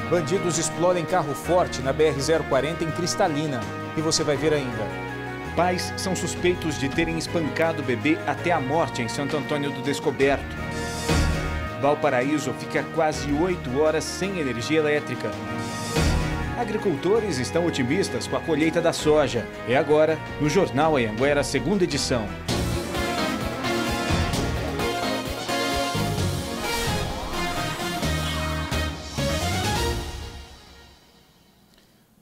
Bandidos explodem carro forte na BR-040 em Cristalina. E você vai ver ainda. Pais são suspeitos de terem espancado o bebê até a morte em Santo Antônio do Descoberto. Valparaíso fica quase 8 horas sem energia elétrica. Agricultores estão otimistas com a colheita da soja. É agora, no Jornal Anhanguera, segunda edição.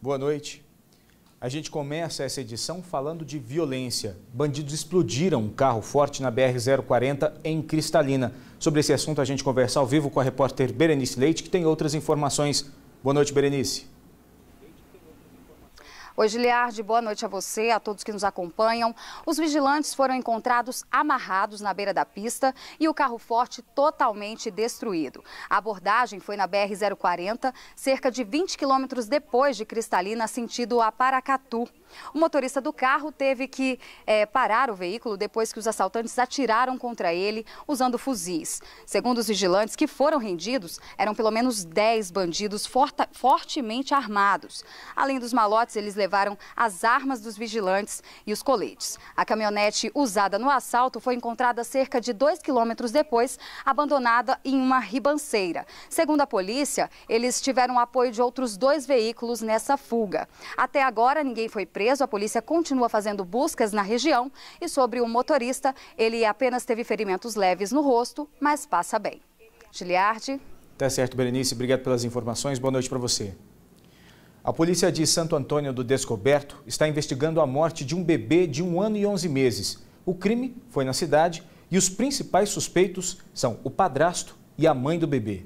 Boa noite. A gente começa essa edição falando de violência. Bandidos explodiram um carro forte na BR-040 em Cristalina. Sobre esse assunto a gente conversa ao vivo com a repórter Berenice Leite, que tem outras informações. Boa noite, Berenice. Oi, Giliardi, boa noite a você, a todos que nos acompanham. Os vigilantes foram encontrados amarrados na beira da pista e o carro forte totalmente destruído. A abordagem foi na BR-040, cerca de 20 quilômetros depois de Cristalina, sentido a Paracatu. O motorista do carro teve que parar o veículo depois que os assaltantes atiraram contra ele usando fuzis. Segundo os vigilantes que foram rendidos, eram pelo menos 10 bandidos fortemente armados. Além dos malotes, eles levaram as armas dos vigilantes e os coletes. A caminhonete usada no assalto foi encontrada cerca de 2 quilômetros depois, abandonada em uma ribanceira. Segundo a polícia, eles tiveram apoio de outros 2 veículos nessa fuga. Até agora, ninguém foi preso. A polícia continua fazendo buscas na região e sobre o motorista, ele apenas teve ferimentos leves no rosto, mas passa bem. Giliardi. Tá certo, Berenice. Obrigado pelas informações. Boa noite para você. A polícia de Santo Antônio do Descoberto está investigando a morte de um bebê de 1 ano e 11 meses. O crime foi na cidade e os principais suspeitos são o padrasto e a mãe do bebê.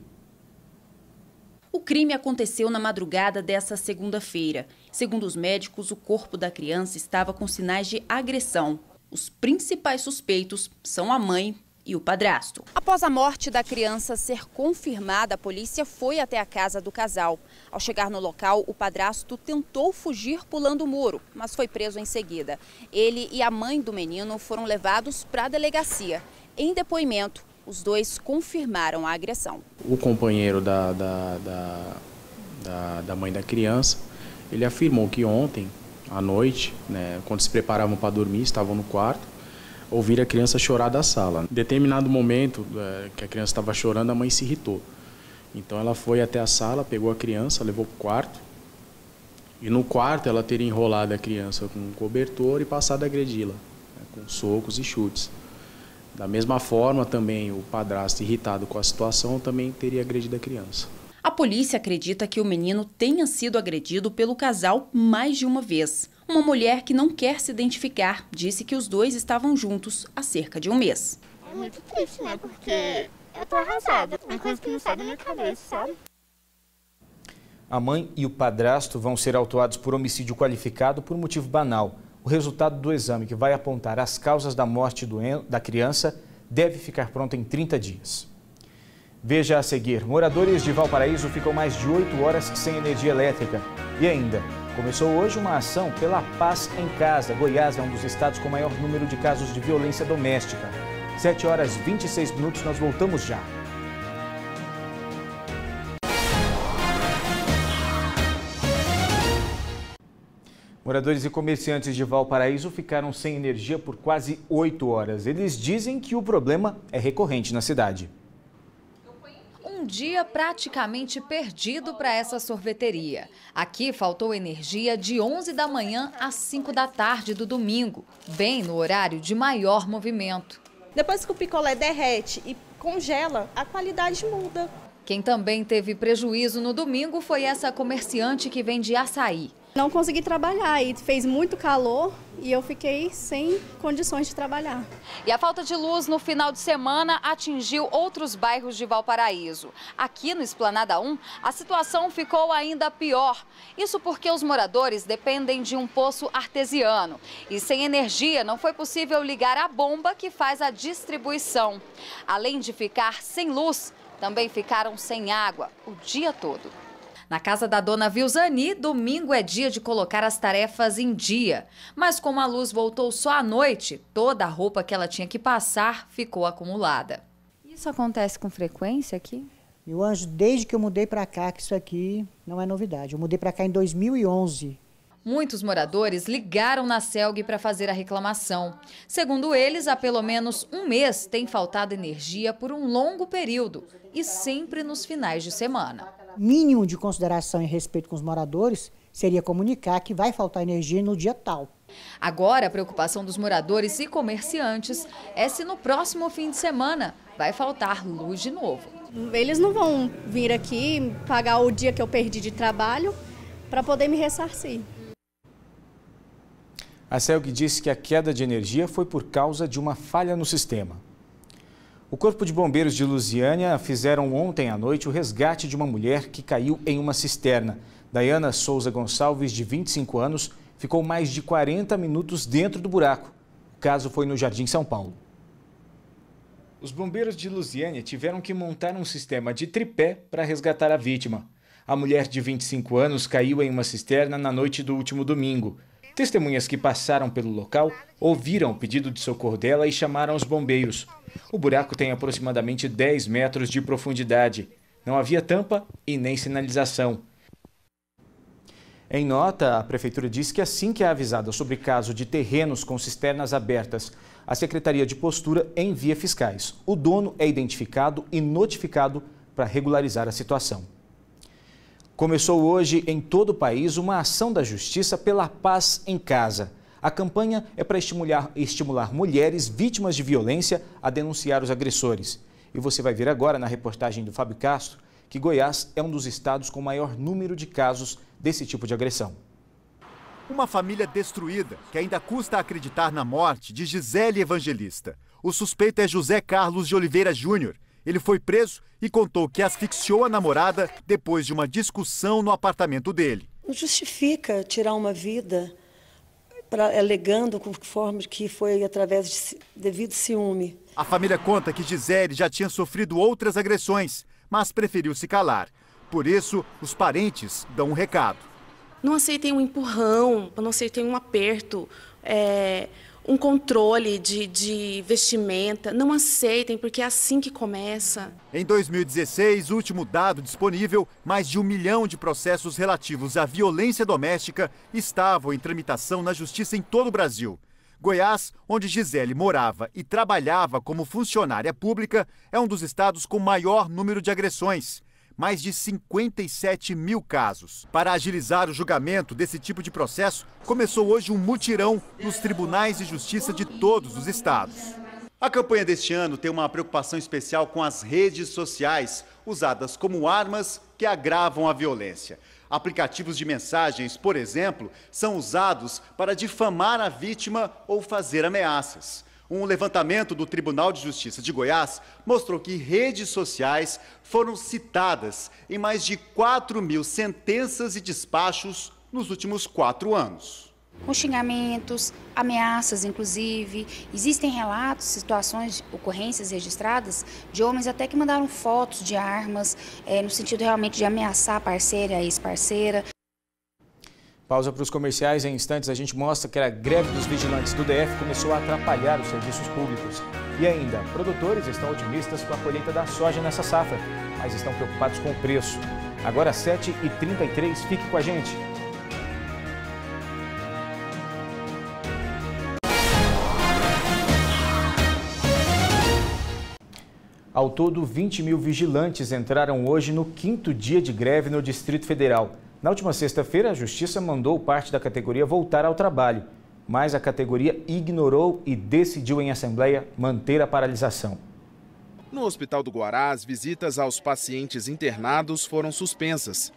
O crime aconteceu na madrugada desta segunda-feira. Segundo os médicos, o corpo da criança estava com sinais de agressão. Os principais suspeitos são a mãe e o padrasto. Após a morte da criança ser confirmada, a polícia foi até a casa do casal. Ao chegar no local, o padrasto tentou fugir pulando o muro, mas foi preso em seguida. Ele e a mãe do menino foram levados para a delegacia. Em depoimento, os 2 confirmaram a agressão. O companheiro da mãe da criança, ele afirmou que ontem, à noite, quando se preparavam para dormir, estavam no quarto, ouviram a criança chorar da sala. Em determinado momento que a criança estava chorando, a mãe se irritou. Então ela foi até a sala, pegou a criança, levou para o quarto. E no quarto ela teria enrolado a criança com um cobertor e passado a agredi-la, com socos e chutes. Da mesma forma, também o padrasto, irritado com a situação, também teria agredido a criança. A polícia acredita que o menino tenha sido agredido pelo casal mais de uma vez. Uma mulher que não quer se identificar disse que os 2 estavam juntos há cerca de 1 mês. É muito triste, né? Porque eu tô arrasada. Uma coisa que não sai da minha cabeça, sabe? A mãe e o padrasto vão ser autuados por homicídio qualificado por motivo banal. O resultado do exame, que vai apontar as causas da morte da criança, deve ficar pronto em 30 dias. Veja a seguir, moradores de Valparaíso ficam mais de 8 horas sem energia elétrica. E ainda, começou hoje uma ação pela paz em casa. Goiás é um dos estados com maior número de casos de violência doméstica. 7 horas e 26 minutos, nós voltamos já. Moradores e comerciantes de Valparaíso ficaram sem energia por quase 8 horas. Eles dizem que o problema é recorrente na cidade. Um dia praticamente perdido para essa sorveteria. Aqui faltou energia de 11 da manhã às 5 da tarde do domingo, bem no horário de maior movimento. Depois que o picolé derrete e congela, a qualidade muda. Quem também teve prejuízo no domingo foi essa comerciante que vende açaí. Não consegui trabalhar e fez muito calor e eu fiquei sem condições de trabalhar. E a falta de luz no final de semana atingiu outros bairros de Valparaíso. Aqui no Esplanada 1, a situação ficou ainda pior. Isso porque os moradores dependem de um poço artesiano. E sem energia não foi possível ligar a bomba que faz a distribuição. Além de ficar sem luz, também ficaram sem água o dia todo. Na casa da dona Vilzani, domingo é dia de colocar as tarefas em dia. Mas como a luz voltou só à noite, toda a roupa que ela tinha que passar ficou acumulada. Isso acontece com frequência aqui? E o Anjo, desde que eu mudei para cá, que isso aqui não é novidade. Eu mudei para cá em 2011. Muitos moradores ligaram na CELG para fazer a reclamação. Segundo eles, há pelo menos um mês tem faltado energia por um longo período e sempre nos finais de semana. Mínimo de consideração e respeito com os moradores seria comunicar que vai faltar energia no dia tal. Agora, a preocupação dos moradores e comerciantes é se no próximo fim de semana vai faltar luz de novo. Eles não vão vir aqui pagar o dia que eu perdi de trabalho para poder me ressarcir. A CELG disse que a queda de energia foi por causa de uma falha no sistema. O Corpo de Bombeiros de Lusiânia fizeram ontem à noite o resgate de uma mulher que caiu em uma cisterna. Daiana Souza Gonçalves, de 25 anos, ficou mais de 40 minutos dentro do buraco. O caso foi no Jardim São Paulo. Os bombeiros de Lusiânia tiveram que montar um sistema de tripé para resgatar a vítima. A mulher de 25 anos caiu em uma cisterna na noite do último domingo. Testemunhas que passaram pelo local ouviram o pedido de socorro dela e chamaram os bombeiros. O buraco tem aproximadamente 10 metros de profundidade. Não havia tampa e nem sinalização. Em nota, a Prefeitura disse que assim que é avisada sobre caso de terrenos com cisternas abertas, a Secretaria de Postura envia fiscais. O dono é identificado e notificado para regularizar a situação. Começou hoje em todo o país uma ação da Justiça pela paz em casa. A campanha é para estimular mulheres vítimas de violência a denunciar os agressores. E você vai ver agora na reportagem do Fábio Castro que Goiás é um dos estados com maior número de casos desse tipo de agressão. Uma família destruída que ainda custa acreditar na morte de Gisele Evangelista. O suspeito é José Carlos de Oliveira Júnior. Ele foi preso e contou que asfixiou a namorada depois de uma discussão no apartamento dele. Não justifica tirar uma vida alegando conforme que foi através de devido ciúme. A família conta que Gisele já tinha sofrido outras agressões, mas preferiu se calar. Por isso, os parentes dão um recado. Não aceitem um empurrão, não aceitem um aperto, um controle de vestimenta. Não aceitem, porque é assim que começa. Em 2016, último dado disponível, mais de 1 milhão de processos relativos à violência doméstica estavam em tramitação na Justiça em todo o Brasil. Goiás, onde Gisele morava e trabalhava como funcionária pública, é um dos estados com maior número de agressões. Mais de 57 mil casos. Para agilizar o julgamento desse tipo de processo, começou hoje um mutirão nos tribunais de justiça de todos os estados. A campanha deste ano tem uma preocupação especial com as redes sociais, usadas como armas que agravam a violência. Aplicativos de mensagens, por exemplo, são usados para difamar a vítima ou fazer ameaças. Um levantamento do Tribunal de Justiça de Goiás mostrou que redes sociais foram citadas em mais de 4.000 sentenças e despachos nos últimos 4 anos. Com xingamentos, ameaças, inclusive. Existem relatos, situações, ocorrências registradas de homens até que mandaram fotos de armas, no sentido realmente de ameaçar a parceira, a ex-parceira. Pausa para os comerciais. Em instantes a gente mostra que a greve dos vigilantes do DF começou a atrapalhar os serviços públicos. E ainda, produtores estão otimistas com a colheita da soja nessa safra, mas estão preocupados com o preço. Agora 7h33, fique com a gente. Ao todo, 20 mil vigilantes entraram hoje no 5º dia de greve no Distrito Federal. Na última sexta-feira, a Justiça mandou parte da categoria voltar ao trabalho, mas a categoria ignorou e decidiu em assembleia manter a paralisação. No Hospital do Guará, as visitas aos pacientes internados foram suspensas.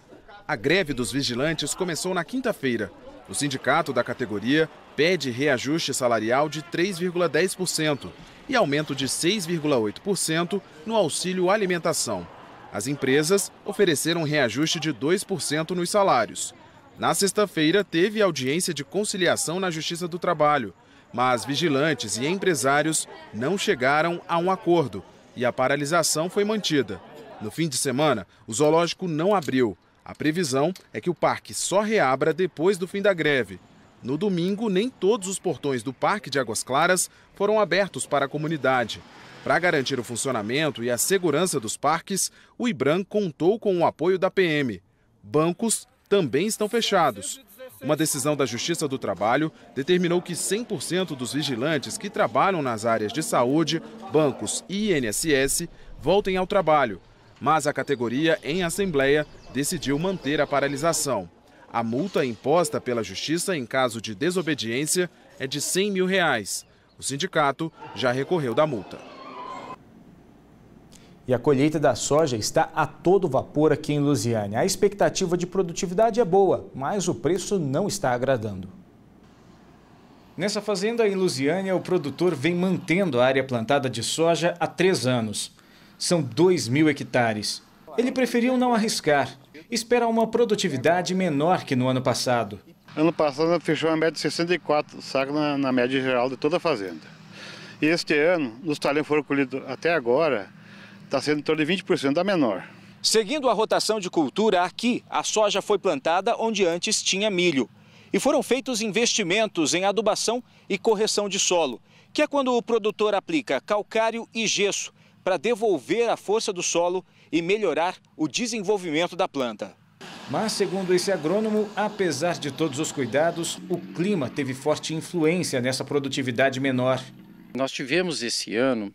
A greve dos vigilantes começou na quinta-feira. O sindicato da categoria pede reajuste salarial de 3,10% e aumento de 6,8% no auxílio alimentação. As empresas ofereceram reajuste de 2% nos salários. Na sexta-feira, teve audiência de conciliação na Justiça do Trabalho, mas vigilantes e empresários não chegaram a um acordo e a paralisação foi mantida. No fim de semana, o zoológico não abriu. A previsão é que o parque só reabra depois do fim da greve. No domingo, nem todos os portões do Parque de Águas Claras foram abertos para a comunidade. Para garantir o funcionamento e a segurança dos parques, o IBRAM contou com o apoio da PM. Bancos também estão fechados. Uma decisão da Justiça do Trabalho determinou que 100% dos vigilantes que trabalham nas áreas de saúde, bancos e INSS voltem ao trabalho. Mas a categoria, em assembleia, decidiu manter a paralisação. A multa imposta pela Justiça em caso de desobediência é de R$100 mil. O sindicato já recorreu da multa. E a colheita da soja está a todo vapor aqui em Lusiânia. A expectativa de produtividade é boa, mas o preço não está agradando. Nessa fazenda em Lusiânia, o produtor vem mantendo a área plantada de soja há 3 anos. São 2.000 hectares. Ele preferiu não arriscar. Espera uma produtividade menor que no ano passado. Ano passado fechou uma média de 64 sacos na média geral de toda a fazenda. E este ano, os talentos foram colhidos até agora, está sendo em torno de 20% da menor. Seguindo a rotação de cultura, aqui a soja foi plantada onde antes tinha milho. E foram feitos investimentos em adubação e correção de solo, que é quando o produtor aplica calcário e gesso para devolver a força do solo e melhorar o desenvolvimento da planta. Mas, segundo esse agrônomo, apesar de todos os cuidados, o clima teve forte influência nessa produtividade menor. Nós tivemos esse ano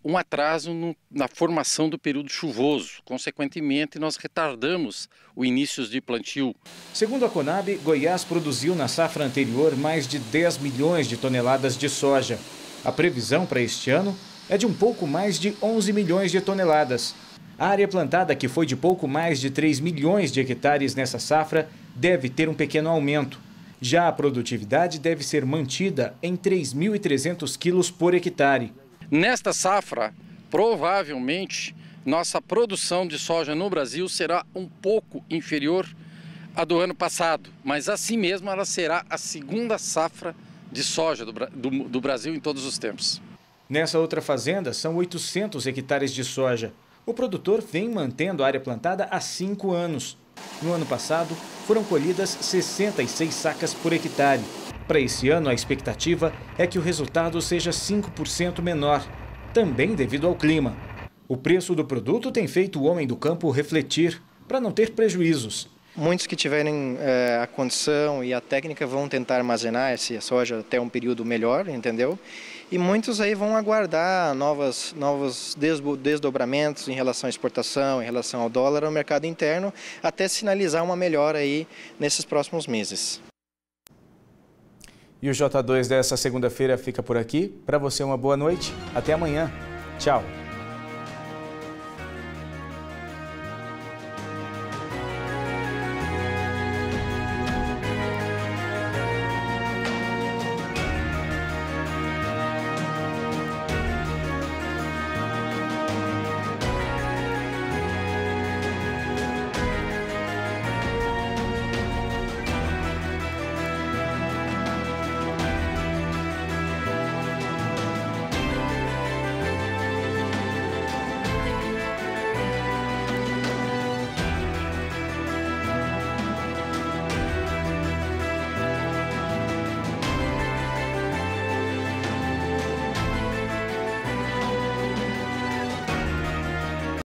um atraso na formação do período chuvoso. Consequentemente, nós retardamos o início de plantio. Segundo a Conab, Goiás produziu na safra anterior mais de 10 milhões de toneladas de soja. A previsão para este ano é de um pouco mais de 11 milhões de toneladas. A área plantada, que foi de pouco mais de 3 milhões de hectares nessa safra, deve ter um pequeno aumento. Já a produtividade deve ser mantida em 3.300 quilos por hectare. Nesta safra, provavelmente, nossa produção de soja no Brasil será um pouco inferior à do ano passado, mas assim mesmo ela será a segunda safra de soja do Brasil em todos os tempos. Nessa outra fazenda, são 800 hectares de soja. O produtor vem mantendo a área plantada há 5 anos. No ano passado, foram colhidas 66 sacas por hectare. Para esse ano, a expectativa é que o resultado seja 5% menor, também devido ao clima. O preço do produto tem feito o homem do campo refletir para não ter prejuízos. Muitos que tiverem a condição e a técnica vão tentar armazenar essa soja até um período melhor, entendeu? E muitos aí vão aguardar novos desdobramentos em relação à exportação, em relação ao dólar, ao mercado interno, até sinalizar uma melhora aí nesses próximos meses. E o J2 dessa segunda-feira fica por aqui. Para você, uma boa noite. Até amanhã. Tchau.